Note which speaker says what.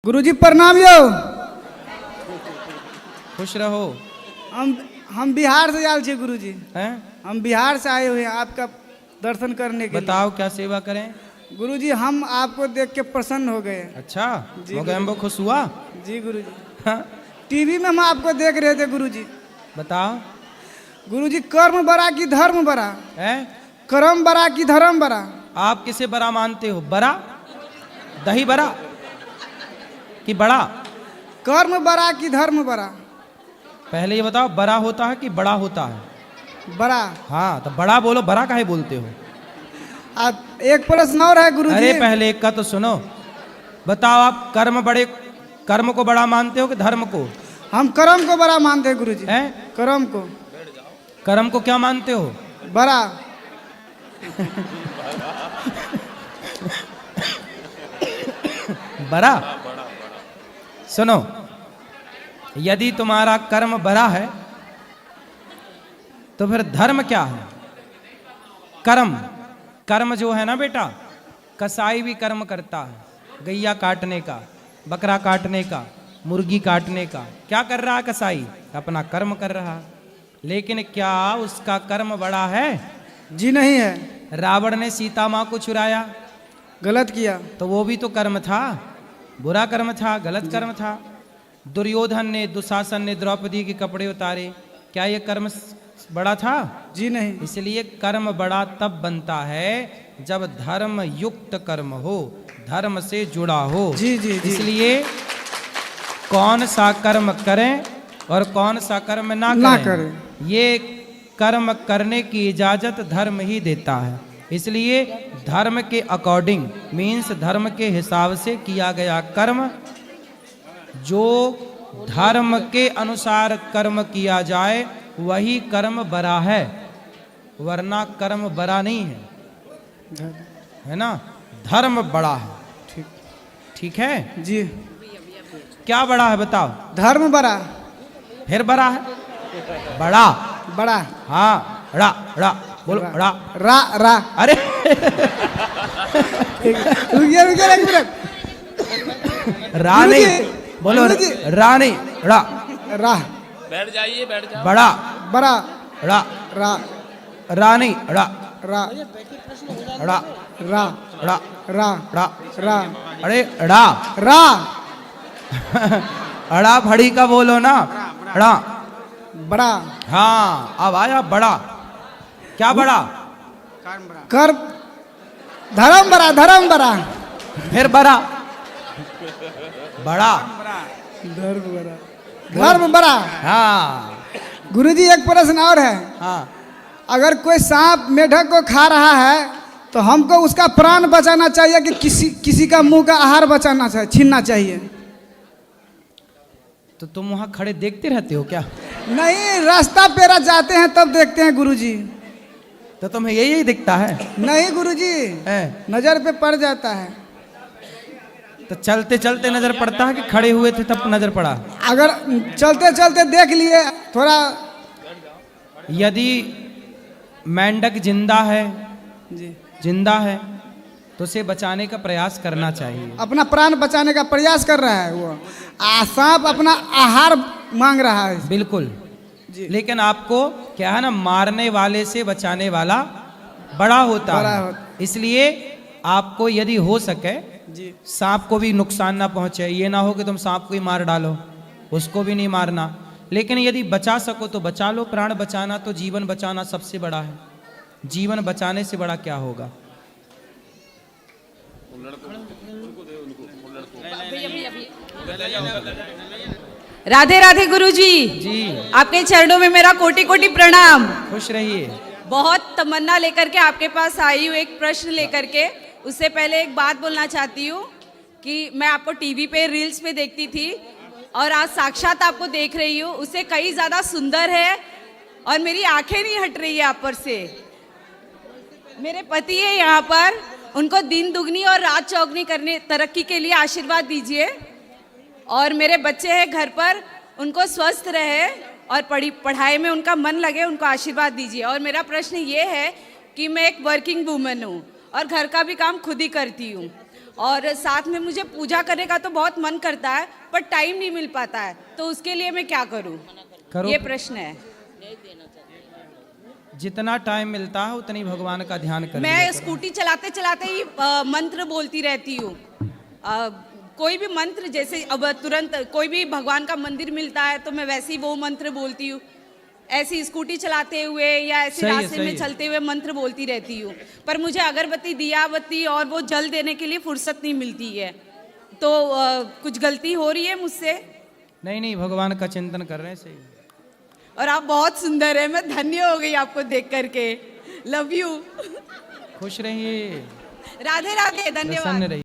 Speaker 1: गुरुजी प्रणाम यो।
Speaker 2: खुश रहो।
Speaker 1: हम बिहार से आए थे गुरुजी।
Speaker 2: हैं?
Speaker 1: हम बिहार से आए हुए हैं आपका दर्शन करने के लिए।
Speaker 2: बताओ क्या सेवा करें।
Speaker 1: गुरुजी हम आपको देख के प्रसन्न हो गए।
Speaker 2: अच्छा
Speaker 1: जी
Speaker 2: मोगैम्बो खुश हुआ।
Speaker 1: जी गुरुजी।
Speaker 2: हाँ?
Speaker 1: टीवी में हम आपको देख रहे थे गुरुजी।
Speaker 2: बताओ।
Speaker 1: गुरुजी कर्म बड़ा कि धर्म बड़ा?
Speaker 2: है?
Speaker 1: कर्म बड़ा कि धर्म बड़ा?
Speaker 2: आप किसे बड़ा मानते हो? बड़ा दही बड़ा कि बड़ा?
Speaker 1: कर्म बड़ा कि धर्म बड़ा?
Speaker 2: पहले ये बताओ बड़ा होता है कि बड़ा होता है?
Speaker 1: बड़ा।
Speaker 2: हाँ तो बड़ा बोलो, बड़ा काहे बोलते हो?
Speaker 1: आप एक प्रश्न और है गुरुजी।
Speaker 2: अरे पहले एक का तो सुनो। बताओ आप कर्म को बड़ा मानते हो कि धर्म को?
Speaker 1: हम कर्म को बड़ा मानते हैं गुरुजी।
Speaker 2: हैं?
Speaker 1: कर्म को।
Speaker 2: कर्म को क्या मानते हो?
Speaker 1: बड़ा।
Speaker 2: बड़ा। सुनो, यदि तुम्हारा कर्म बड़ा है तो फिर धर्म क्या है? कर्म जो है ना बेटा, कसाई भी कर्म करता है। गैया काटने का, बकरा काटने का, मुर्गी काटने का। क्या कर रहा है कसाई? अपना कर्म कर रहा है। लेकिन क्या उसका कर्म बड़ा है?
Speaker 1: जी नहीं है।
Speaker 2: रावण ने सीता माँ को चुराया,
Speaker 1: गलत किया।
Speaker 2: तो वो भी तो कर्म था, बुरा कर्म था, गलत कर्म था। दुर्योधन ने, दुशासन ने द्रौपदी के कपड़े उतारे, क्या ये कर्म बड़ा था?
Speaker 1: जी नहीं।
Speaker 2: इसलिए कर्म बड़ा तब बनता है जब धर्म युक्त कर्म हो, धर्म से जुड़ा हो।
Speaker 1: जी जी जी।
Speaker 2: इसलिए कौन सा कर्म करें और कौन सा कर्म ना करें, ये कर्म करने की इजाजत धर्म ही देता है। इसलिए धर्म के अकॉर्डिंग मीन्स धर्म के हिसाब से किया गया कर्म, जो धर्म के अनुसार कर्म किया जाए वही कर्म बड़ा है, वरना कर्म बड़ा नहीं है, है ना? धर्म बड़ा है।
Speaker 1: ठीक।
Speaker 2: ठीक है
Speaker 1: जी।
Speaker 2: क्या बड़ा है बताओ?
Speaker 1: धर्म बड़ा।
Speaker 2: फिर बड़ा है? बड़ा।
Speaker 1: बड़ा।
Speaker 2: हाँ रा रा बोलो रा
Speaker 1: रा रा।
Speaker 2: अरे
Speaker 1: रुकिए रुकिए एक मिनट।
Speaker 2: रा नहीं बोलो, रा नहीं रा।
Speaker 1: रा।
Speaker 3: बैठ जाइए, बैठ जाओ।
Speaker 2: बड़ा
Speaker 1: बड़ा।
Speaker 2: रा
Speaker 1: रा।
Speaker 2: रा नहीं रा
Speaker 1: रा।
Speaker 2: रा
Speaker 1: रा।
Speaker 2: रा
Speaker 1: रा।
Speaker 2: रा।
Speaker 1: रा।
Speaker 2: अरे रा
Speaker 1: रा।
Speaker 2: अड़ा फड़ी का बोलो ना, रा।
Speaker 1: बड़ा।
Speaker 2: हाँ अब आया बड़ा। क्या बड़ा?
Speaker 1: कर। धर्म बड़ा। धर्म बड़ा।
Speaker 2: फिर बड़ा। बड़ा।
Speaker 1: धर्म बड़ा। धर्म बड़ा।
Speaker 2: हाँ
Speaker 1: गुरुजी एक प्रश्न और है।
Speaker 2: हाँ।
Speaker 1: अगर कोई सांप मेढक को खा रहा है तो हमको उसका प्राण बचाना चाहिए कि किसी का मुंह का आहार बचाना चाहिए, छीनना चाहिए?
Speaker 2: तो तुम वहां खड़े देखते रहते हो क्या?
Speaker 1: नहीं, रास्ता पेरा जाते हैं तब देखते हैं गुरुजी।
Speaker 2: तो तुम्हें यही दिखता है?
Speaker 1: नहीं गुरुजी,
Speaker 2: है?
Speaker 1: नजर पे पड़ जाता है।
Speaker 2: तो चलते चलते नजर पड़ता है कि खड़े हुए थे तब नजर पड़ा?
Speaker 1: अगर चलते चलते देख लिए थोड़ा।
Speaker 2: यदि मेंढक जिंदा है,
Speaker 1: जी,
Speaker 2: जिंदा है तो उसे बचाने का प्रयास करना चाहिए।
Speaker 1: अपना प्राण बचाने का प्रयास कर रहा है वो। सांप अपना आहार मांग रहा है।
Speaker 2: बिल्कुल
Speaker 1: जी।
Speaker 2: लेकिन आपको क्या है ना, मारने वाले से बचाने वाला बड़ा होता
Speaker 1: बड़ा
Speaker 2: है। इसलिए आपको यदि हो सके
Speaker 1: जी,
Speaker 2: सांप को भी नुकसान ना पहुंचे। ये ना हो कि तुम सांप को ही मार डालो, उसको भी नहीं मारना। लेकिन यदि बचा सको तो बचा लो। प्राण बचाना तो जीवन बचाना सबसे बड़ा है। जीवन बचाने से बड़ा क्या होगा?
Speaker 4: राधे राधे गुरुजी।
Speaker 2: जी
Speaker 4: आपके चरणों में मेरा कोटि कोटि प्रणाम।
Speaker 2: खुश रहिए।
Speaker 4: बहुत तमन्ना लेकर के आपके पास आई हूँ, एक प्रश्न लेकर के। उससे पहले एक बात बोलना चाहती हूँ कि मैं आपको टीवी पे, रील्स पे देखती थी और आज साक्षात आपको देख रही हूँ। उससे कई ज़्यादा सुंदर है और मेरी आंखें नहीं हट रही है आप पर से। मेरे पति है यहाँ पर, उनको दिन दुगनी और रात चौगनी करने तरक्की के लिए आशीर्वाद दीजिए। और मेरे बच्चे हैं घर पर, उनको स्वस्थ रहे और पढ़ाई में उनका मन लगे, उनको आशीर्वाद दीजिए। और मेरा प्रश्न ये है कि मैं एक वर्किंग वूमन हूँ और घर का भी काम खुद ही करती हूँ और साथ में मुझे पूजा करने का तो बहुत मन करता है, पर टाइम नहीं मिल पाता है, तो उसके लिए मैं क्या करूं?
Speaker 2: करो।
Speaker 4: ये प्रश्न है।
Speaker 2: जितना टाइम मिलता है उतनी भगवान का ध्यान कर लिया
Speaker 4: मैं
Speaker 2: करो।
Speaker 4: स्कूटी चलाते चलाते ही मंत्र बोलती रहती हूँ। कोई भी मंत्र, जैसे अब तुरंत कोई भी भगवान का मंदिर मिलता है तो मैं वैसे ही वो मंत्र बोलती हूँ। ऐसी स्कूटी चलाते हुए या ऐसे
Speaker 2: सही है,
Speaker 4: रास्ते
Speaker 2: सही
Speaker 4: में
Speaker 2: है।
Speaker 4: चलते हुए मंत्र बोलती रहती हूँ, पर मुझे अगरबत्ती, दियाबत्ती और वो जल देने के लिए फुर्सत नहीं मिलती है। तो कुछ गलती हो रही है मुझसे?
Speaker 2: नहीं नहीं, भगवान का चिंतन कर रहे हैं, सही।
Speaker 4: और आप बहुत सुंदर है, मैं धन्य हो गई आपको देख करके। Love you.
Speaker 2: खुश रहिए,
Speaker 4: राधे राधे, धन्यवाद।
Speaker 2: प्रसन्न रहिए।